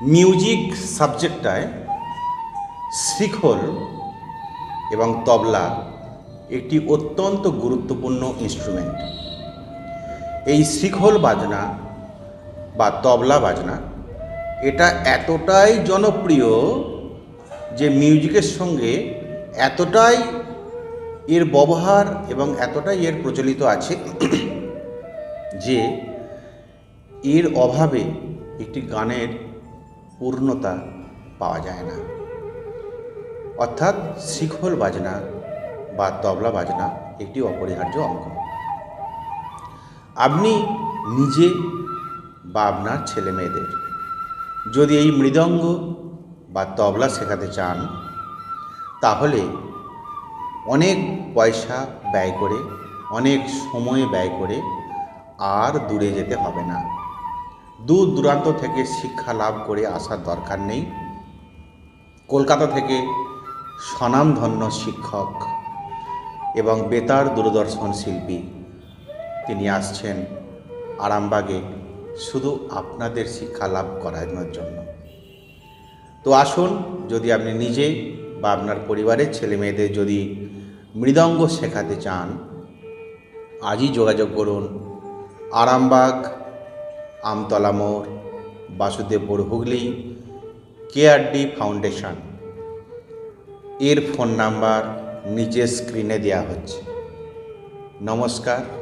Music সাবজেক্টটায় শিখল এবং তবলা একটি অত্যন্ত গুরুত্বপূর্ণ ইনস্ট্রুমেন্ট। এই শিখল বাজনা বা তবলা বাজনা এটা এতটাই জনপ্রিয় যে মিউজিকের সঙ্গে এতটাই এর ব্যবহার এবং এতটাই এর প্রচলিত আছে যে এর অভাবে একটি গানের পূর্ণতা পাওয়া যায় না। অর্থাৎ শিখল বাজনা বা তবলা বাজনা একটি অপরিহার্য অঙ্গ। আপনি নিজে বা আপনার ছেলে মেয়েদের যদি এই মৃদঙ্গ বা তবলা শেখাতে চান, তাহলে অনেক পয়সা ব্যয় করে, অনেক সময় ব্যয় করে আর দূরে যেতে হবে না। দূর দূরান্ত থেকে শিক্ষা লাভ করে আসার দরকার নেই। কলকাতা থেকে স্বনামধন্য শিক্ষক এবং বেতার দূরদর্শন শিল্পী তিনি আসছেন আরামবাগে শুধু আপনাদের শিক্ষা লাভ করানোর জন্য। তো আসুন, যদি আপনি নিজে বা আপনার পরিবারের ছেলে মেয়েদের যদি মৃদঙ্গ শেখাতে চান, আজই যোগাযোগ করুন আরামবাগ, আমতলা মোড়, বাসুদেবপুর, হুগলি, কেআরডি ফাউন্ডেশন। এর ফোন নাম্বার নিচে স্ক্রিনে দেওয়া হচ্ছে। নমস্কার।